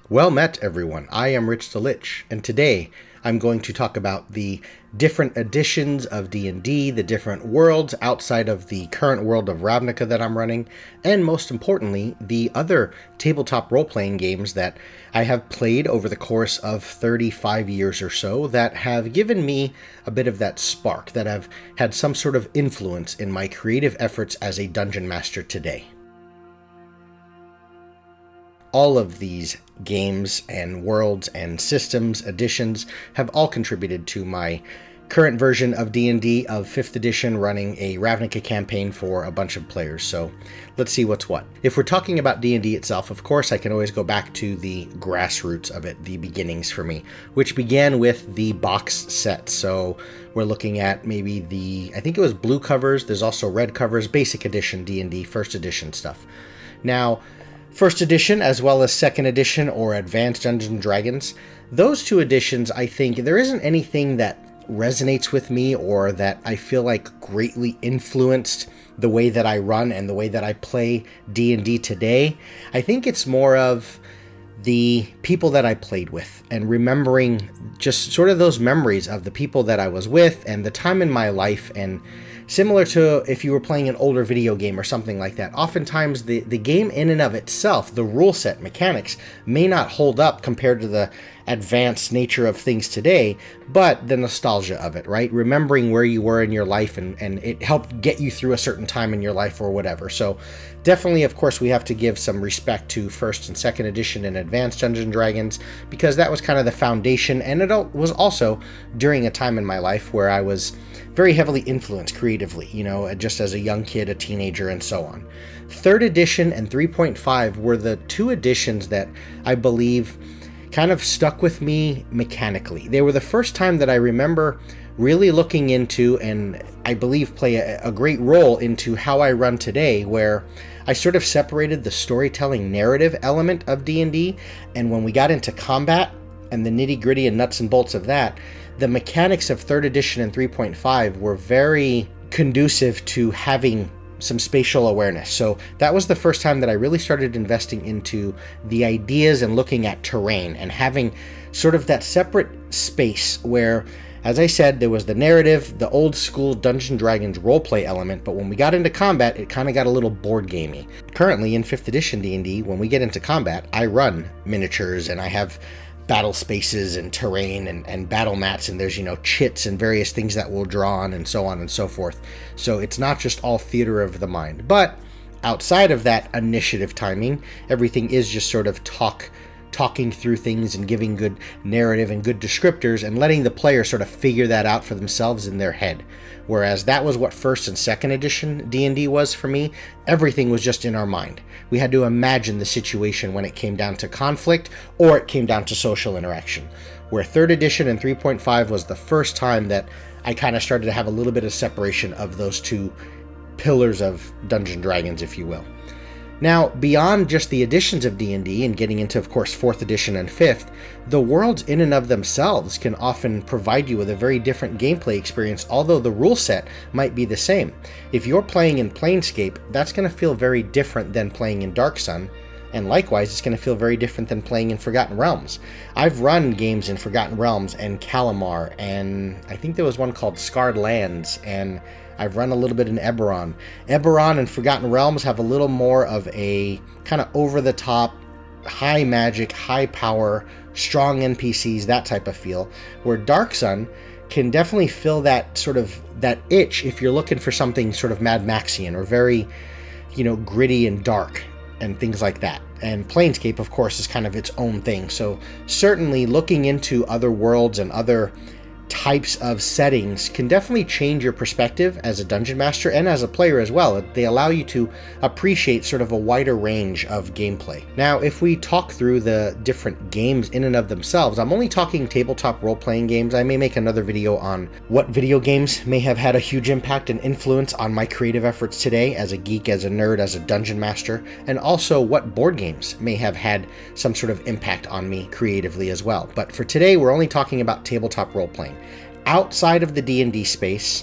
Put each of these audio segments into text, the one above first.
Well met, everyone. I am Rich the Lich, and today I'm going to talk about the different editions of D&D, the different worlds outside of the current world of Ravnica that I'm running, and most importantly, the other tabletop role-playing games that I have played over the course of 35 years or so that have given me a bit of that spark, that have had some sort of influence in my creative efforts as a dungeon master today. All of these games and worlds and systems additions have all contributed to my current version of D&D of 5th edition, running a Ravnica campaign for a bunch of players. So let's see what's what. If we're talking about D&D itself, of course, I can always go back to the grassroots of it, the beginnings for me, which began with the box set. So we're looking at maybe I think it was blue covers, there's also red covers, basic edition D&D, 1st edition stuff. Now, 1st edition as well as 2nd edition or Advanced Dungeons & Dragons, those two editions, I think there isn't anything that resonates with me or that I feel like greatly influenced the way that I run and the way that I play D&D today. I think it's more of the people that I played with and remembering just sort of those memories of the people that I was with and the time in my life. And similar to if you were playing an older video game or something like that, oftentimes the game in and of itself, the rule set mechanics, may not hold up compared to the advanced nature of things today, but the nostalgia of it, right? Remembering where you were in your life and it helped get you through a certain time in your life or whatever. So definitely, of course, we have to give some respect to 1st and 2nd edition and Advanced Dungeons & Dragons, because that was kind of the foundation, and it was also during a time in my life where I was very heavily influenced creatively, just as a young kid, a teenager, and so on. 3rd edition and 3.5 were the two editions that I believe kind of stuck with me mechanically. They were the first time that I remember really looking into, and I believe play a great role into how I run today, where I sort of separated the storytelling narrative element of D&D, and when we got into combat and the nitty-gritty and nuts and bolts of that, the mechanics of 3rd edition and 3.5 were very conducive to having some spatial awareness. So that was the first time that I really started investing into the ideas and looking at terrain and having sort of that separate space where, as I said, there was the narrative, the old school Dungeons & Dragons roleplay element, but when we got into combat, it kind of got a little board gamey. Currently in 5th edition D&D, when we get into combat, I run miniatures and I have battle spaces and terrain and battle mats, and there's chits and various things that we'll draw on and so on and so forth. So it's not just all theater of the mind, but outside of that initiative timing, everything is just sort of talking through things and giving good narrative and good descriptors and letting the player sort of figure that out for themselves in their head. Whereas that was what 1st and 2nd edition D&D was for me. Everything was just in our mind. We had to imagine the situation when it came down to conflict or it came down to social interaction. Where 3rd edition and 3.5 was the first time that I kind of started to have a little bit of separation of those two pillars of Dungeons & Dragons, if you will. Now, beyond just the editions of D&D and getting into, of course, 4th edition and 5th, the worlds in and of themselves can often provide you with a very different gameplay experience, although the rule set might be the same. If you're playing in Planescape, that's going to feel very different than playing in Dark Sun, and likewise, it's going to feel very different than playing in Forgotten Realms. I've run games in Forgotten Realms and Kalamar, and I think there was one called Scarred Lands, and I've run a little bit in Eberron. Eberron and Forgotten Realms have a little more of a kind of over-the-top, high magic, high power, strong NPCs, that type of feel, where Dark Sun can definitely fill that sort of that itch if you're looking for something sort of Mad Maxian or very, gritty and dark and things like that. And Planescape, of course, is kind of its own thing. So certainly looking into other worlds and other types of settings can definitely change your perspective as a dungeon master and as a player as well. They allow you to appreciate sort of a wider range of gameplay. Now, if we talk through the different games in and of themselves, I'm only talking tabletop role-playing games. I may make another video on what video games may have had a huge impact and influence on my creative efforts today as a geek, as a nerd, as a dungeon master, and also what board games may have had some sort of impact on me creatively as well. But for today, we're only talking about tabletop role-playing. Outside of the D&D space,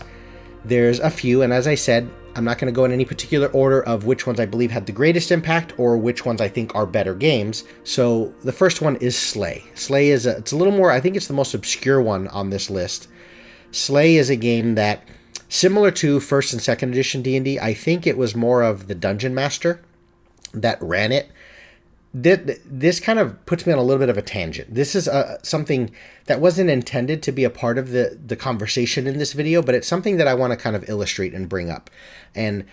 there's a few, and as I said, I'm not going to go in any particular order of which ones I believe had the greatest impact or which ones I think are better games. So the first one is Slay. Slay is it's a little more, I think it's the most obscure one on this list. Slay is a game that, similar to first and second edition D&D, I think it was more of the dungeon master that ran it. This kind of puts me on a little bit of a tangent. This is something that wasn't intended to be a part of the conversation in this video, but it's something that I want to kind of illustrate and bring up. And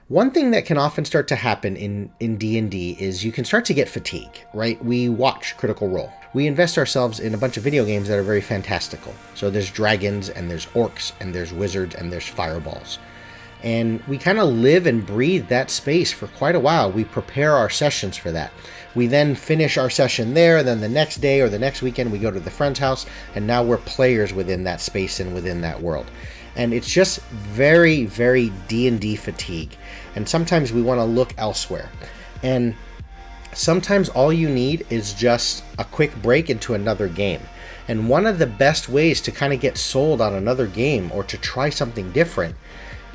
one thing that can often start to happen in D&D is you can start to get fatigue, right? We watch Critical Role. We invest ourselves in a bunch of video games that are very fantastical. So there's dragons, and there's orcs, and there's wizards, and there's fireballs. And we kind of live and breathe that space for quite a while. We prepare our sessions for that. We then finish our session there, and then the next day or the next weekend we go to the friend's house, and now we're players within that space and within that world. And it's just very, very D&D fatigue. And sometimes we want to look elsewhere. And sometimes all you need is just a quick break into another game. And one of the best ways to kind of get sold on another game or to try something different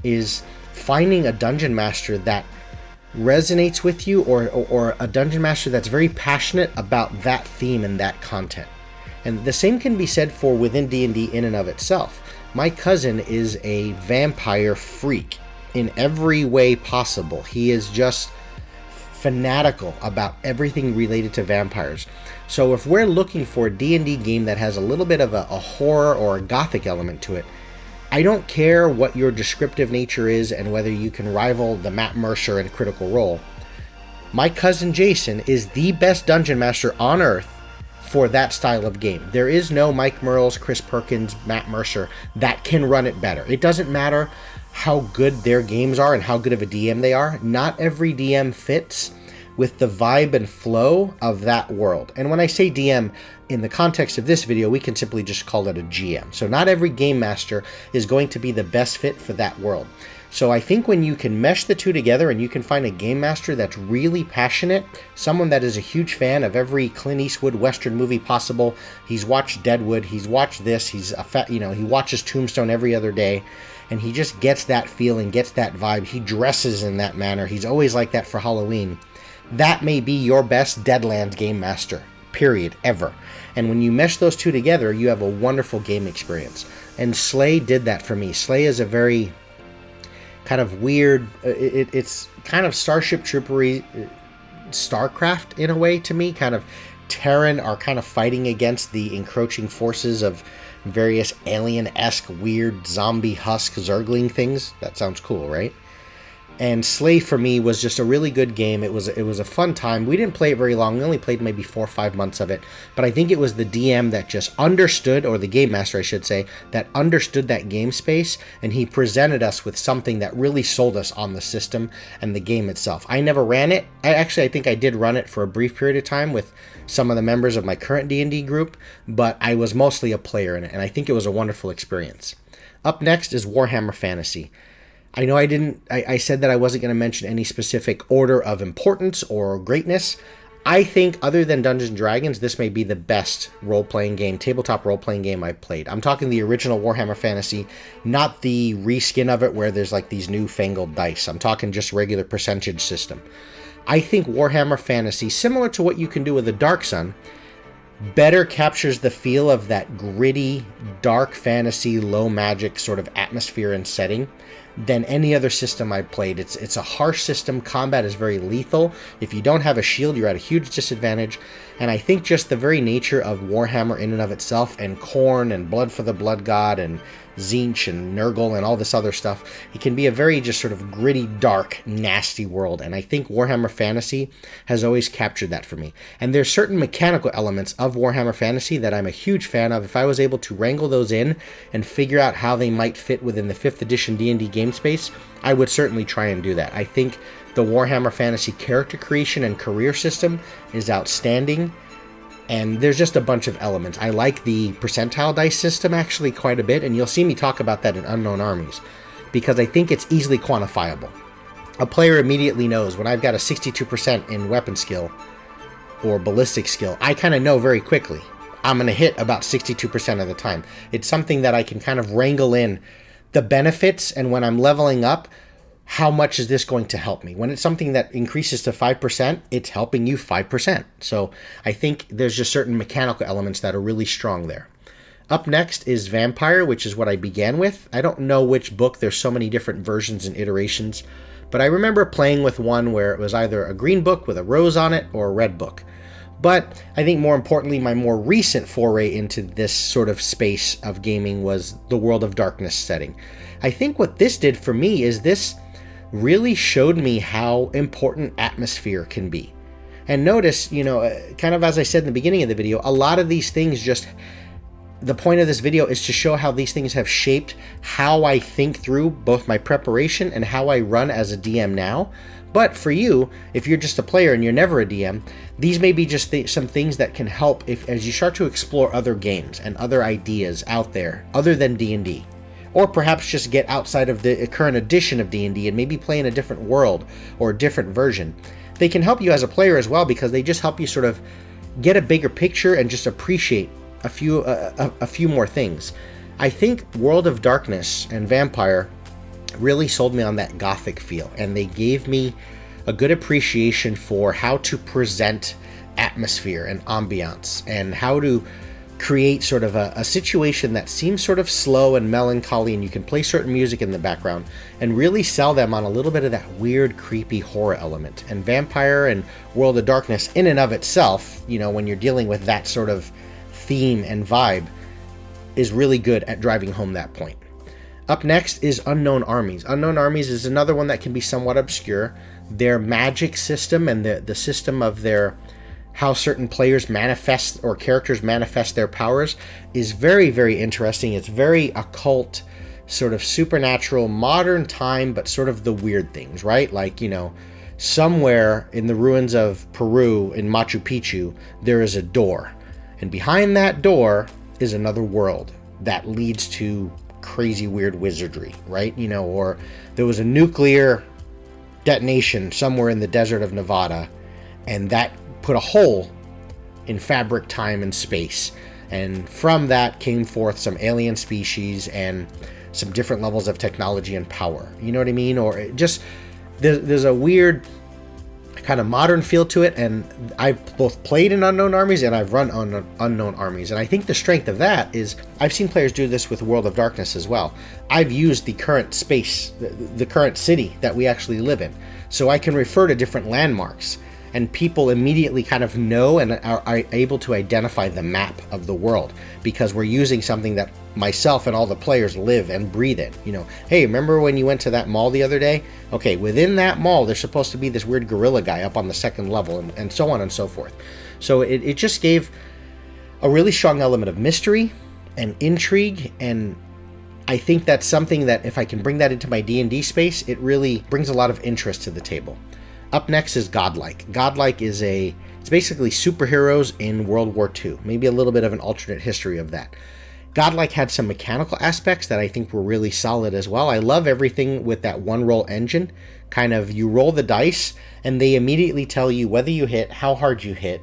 is finding a dungeon master that resonates with you, or a dungeon master that's very passionate about that theme and that content. And the same can be said for within D&D in and of itself. My cousin is a vampire freak in every way possible. He is just fanatical about everything related to vampires. So if we're looking for a D&D game that has a little bit of a horror or a gothic element to it, I don't care what your descriptive nature is and whether you can rival the Matt Mercer in Critical Role. My cousin Jason is the best dungeon master on earth for that style of game. There is no Mike Merles, Chris Perkins, Matt Mercer that can run it better. It doesn't matter how good their games are and how good of a DM they are. Not every DM fits with the vibe and flow of that world. And when I say DM, in the context of this video, we can simply just call it a GM. So not every game master is going to be the best fit for that world. So I think when you can mesh the two together and you can find a game master that's really passionate, someone that is a huge fan of every Clint Eastwood Western movie possible, he's watched Deadwood, he's watched this, he watches Tombstone every other day, and he just gets that feeling, gets that vibe, he dresses in that manner, he's always like that for Halloween. That may be your best Deadlands game master, period, ever. And when you mesh those two together, you have a wonderful game experience. And Slay did that for me. Slay is a very kind of weird, it's kind of Starship Troopery, StarCraft in a way to me. Kind of Terran are kind of fighting against the encroaching forces of various alien-esque weird zombie husk zergling things. That sounds cool, right? And Slay for me was just a really good game. It was a fun time. We didn't play it very long. We only played maybe 4 or 5 months of it. But I think it was the DM that just understood, or the game master I should say, that understood that game space, and he presented us with something that really sold us on the system and the game itself. I never ran it. I think I did run it for a brief period of time with some of the members of my current D&D group, but I was mostly a player in it, and I think it was a wonderful experience. Up next is Warhammer Fantasy. I know I said that I wasn't going to mention any specific order of importance or greatness. I think other than Dungeons & Dragons, this may be the best role-playing game, tabletop role-playing game I've played. I'm talking the original Warhammer Fantasy, not the reskin of it where there's like these newfangled dice. I'm talking just regular percentage system. I think Warhammer Fantasy, similar to what you can do with the Dark Sun, better captures the feel of that gritty, dark fantasy, low magic sort of atmosphere and setting than any other system I've played. It's a harsh system. Combat is very lethal. If you don't have a shield, you're at a huge disadvantage. And I think just the very nature of Warhammer in and of itself, and Khorne and Blood for the Blood God and Tzeentch and Nurgle and all this other stuff, it can be a very just sort of gritty, dark, nasty world. And I think Warhammer Fantasy has always captured that for me. And there's certain mechanical elements of Warhammer Fantasy that I'm a huge fan of. If I was able to wrangle those in and figure out how they might fit within the 5th edition D&D game space, I would certainly try and do that. I think the Warhammer Fantasy character creation and career system is outstanding. And there's just a bunch of elements. I like the percentile dice system actually quite a bit, and you'll see me talk about that in Unknown Armies, because I think it's easily quantifiable. A player immediately knows when I've got a 62% in weapon skill or ballistic skill, I kind of know very quickly I'm going to hit about 62% of the time. It's something that I can kind of wrangle in the benefits, and when I'm leveling up, how much is this going to help me? When it's something that increases to 5%, it's helping you 5%. So I think there's just certain mechanical elements that are really strong there. Up next is Vampire, which is what I began with. I don't know which book. There's so many different versions and iterations. But I remember playing with one where it was either a green book with a rose on it or a red book. But I think more importantly, my more recent foray into this sort of space of gaming was the World of Darkness setting. I think what this did for me is this really showed me how important atmosphere can be. And notice, kind of as I said in the beginning of the video, a lot of these things the point of this video is to show how these things have shaped how I think through both my preparation and how I run as a DM now. But for you, if you're just a player and you're never a DM, these may be just some things that can help as you start to explore other games and other ideas out there other than D&D. Or perhaps just get outside of the current edition of D&D and maybe play in a different world or a different version. They can help you as a player as well because they just help you sort of get a bigger picture and just appreciate a few more things. I think World of Darkness and Vampire really sold me on that gothic feel, and they gave me a good appreciation for how to present atmosphere and ambiance and how to create sort of a situation that seems sort of slow and melancholy, and you can play certain music in the background and really sell them on a little bit of that weird, creepy horror element. And Vampire and World of Darkness in and of itself, when you're dealing with that sort of theme and vibe, is really good at driving home that point. Up next is Unknown Armies. Unknown Armies is another one that can be somewhat obscure. Their magic system and the system of how certain players manifest or characters manifest their powers is very, very interesting. It's very occult, sort of supernatural, modern time, but sort of the weird things, right? Like, somewhere in the ruins of Peru in Machu Picchu, there is a door. And behind that door is another world that leads to crazy, weird wizardry, right? Or there was a nuclear detonation somewhere in the desert of Nevada, and that put a hole in fabric, time, and space. And from that came forth some alien species and some different levels of technology and power. You know what I mean? Or just, there's a weird kind of modern feel to it, and I've both played in Unknown Armies and I've run on Unknown Armies, and I think the strength of that is I've seen players do this with World of Darkness as well. I've used the current space, the current city that we actually live in, so I can refer to different landmarks, and people immediately kind of know and are able to identify the map of the world because we're using something that myself and all the players live and breathe in. Hey, remember when you went to that mall the other day? Okay, within that mall there's supposed to be this weird gorilla guy up on the second level, and so on and so forth. So it just gave a really strong element of mystery and intrigue, and I think that's something that if I can bring that into my D&D space, it really brings a lot of interest to the table. Up next is Godlike. Godlike is it's basically superheroes in World War II, maybe a little bit of an alternate history of that. Godlike had some mechanical aspects that I think were really solid as well. I love everything with that one roll engine. Kind of, you roll the dice and they immediately tell you whether you hit, how hard you hit,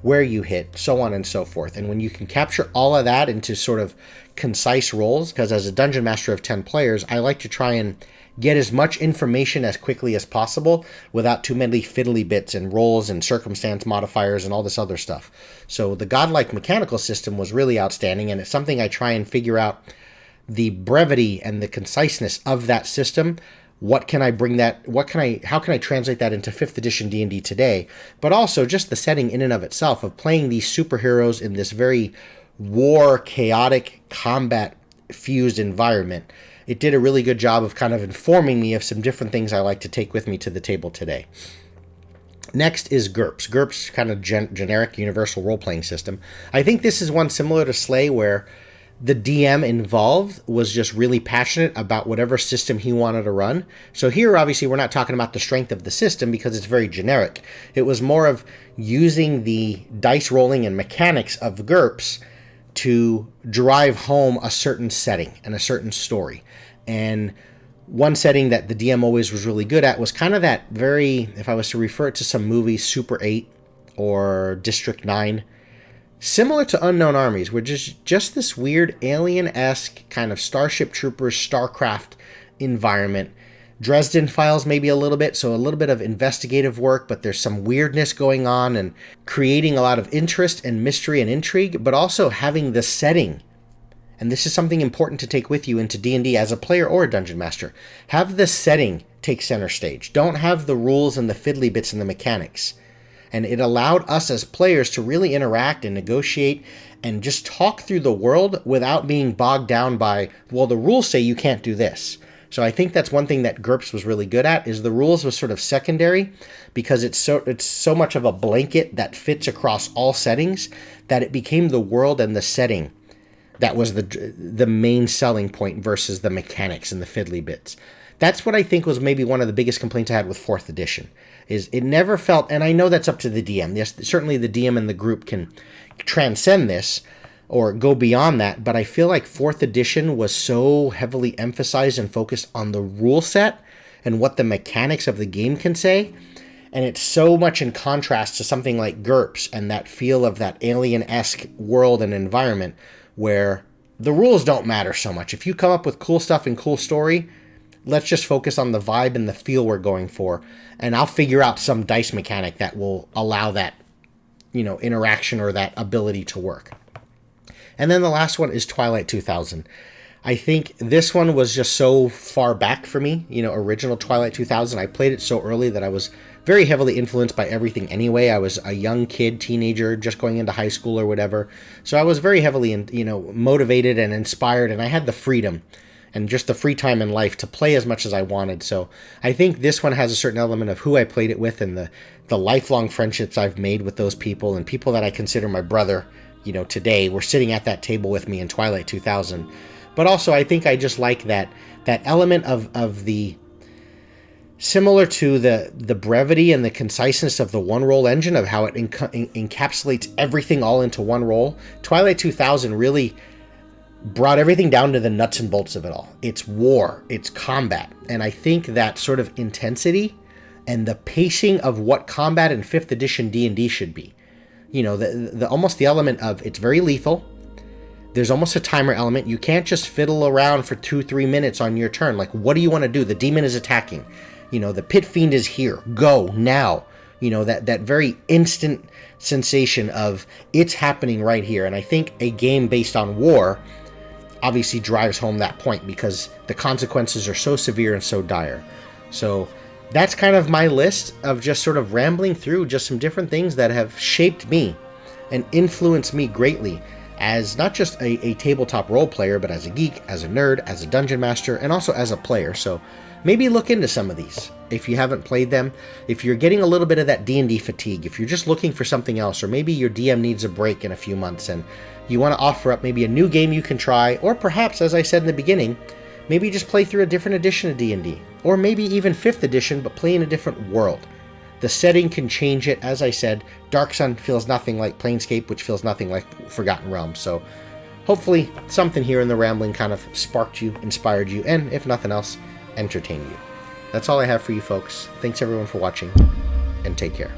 where you hit, so on and so forth. And when you can capture all of that into sort of concise rolls, because as a dungeon master of 10 players, I like to try and get as much information as quickly as possible without too many fiddly bits and rolls and circumstance modifiers and all this other stuff. So the Godlike mechanical system was really outstanding, and it's something I try and figure out the brevity and the conciseness of that system. How can I translate that into 5th edition D&D today? But also just the setting in and of itself of playing these superheroes in this very war, chaotic, combat fused environment. It did a really good job of kind of informing me of some different things I like to take with me to the table today. Next is Gurps. Gurps, kind of generic universal role-playing system. I think this is one similar to Slay where the DM involved was just really passionate about whatever system he wanted to run. So here, obviously, we're not talking about the strength of the system because it's very generic. It was more of using the dice rolling and mechanics of Gurps to drive home a certain setting and a certain story. And one setting that the DM always was really good at was kind of that very, if I was to refer it to some movies, Super 8 or District 9, similar to Unknown Armies, which is just this weird alien-esque kind of Starship Troopers, StarCraft environment, Dresden Files maybe a little bit, so a little bit of investigative work, but there's some weirdness going on and creating a lot of interest and mystery and intrigue, but also having the setting. And this is something important to take with you into D&D as a player or a dungeon master. Have the setting take center stage. Don't have the rules and the fiddly bits and the mechanics. And it allowed us as players to really interact and negotiate and just talk through the world without being bogged down by, well, the rules say you can't do this. So I think that's one thing that Gurps was really good at, is the rules was sort of secondary because it's so much of a blanket that fits across all settings that it became the world and the setting that was the main selling point versus the mechanics and the fiddly bits. That's what I think was maybe one of the biggest complaints I had with 4th edition, is it never felt, and I know that's up to the DM. Yes, certainly the DM and the group can transcend this or go beyond that, but I feel like 4th edition was so heavily emphasized and focused on the rule set and what the mechanics of the game can say, and it's so much in contrast to something like Gurps and that feel of that alien-esque world and environment where the rules don't matter so much. If you come up with cool stuff and cool story, let's just focus on the vibe and the feel we're going for, and I'll figure out some dice mechanic that will allow that, interaction or that ability to work. And then the last one is Twilight 2000. I think this one was just so far back for me. Original Twilight 2000, I played it so early that I was very heavily influenced by everything anyway. I was a young kid, teenager, just going into high school or whatever. So I was very heavily, motivated and inspired, and I had the freedom and just the free time in life to play as much as I wanted. So I think this one has a certain element of who I played it with and the lifelong friendships I've made with those people and people that I consider my brother, today were sitting at that table with me in Twilight 2000. But also I think I just like that element of the, similar to the brevity and the conciseness of the one roll engine, of how it encapsulates everything all into one roll. Twilight 2000 really brought everything down to the nuts and bolts of it all. It's war, it's combat, and I think that sort of intensity and the pacing of what combat in 5th edition D&D should be. The almost the element of it's very lethal. There's almost a timer element. You can't just fiddle around for 2-3 minutes on your turn. Like, what do you want to do? The demon is attacking. The pit fiend is here. Go now. That very instant sensation of it's happening right here. And I think a game based on war obviously drives home that point because the consequences are so severe and so dire. So that's kind of my list of just sort of rambling through just some different things that have shaped me and influenced me greatly as not just a tabletop role player, but as a geek, as a nerd, as a dungeon master, and also as a player. So maybe look into some of these if you haven't played them. If you're getting a little bit of that D&D fatigue, if you're just looking for something else, or maybe your DM needs a break in a few months and you want to offer up maybe a new game you can try, or perhaps, as I said in the beginning, maybe just play through a different edition of D&D, or maybe even 5th edition, but play in a different world. The setting can change it. As I said, Dark Sun feels nothing like Planescape, which feels nothing like Forgotten Realms. So hopefully something here in the rambling kind of sparked you, inspired you, and if nothing else, entertained you. That's all I have for you folks. Thanks everyone for watching, and take care.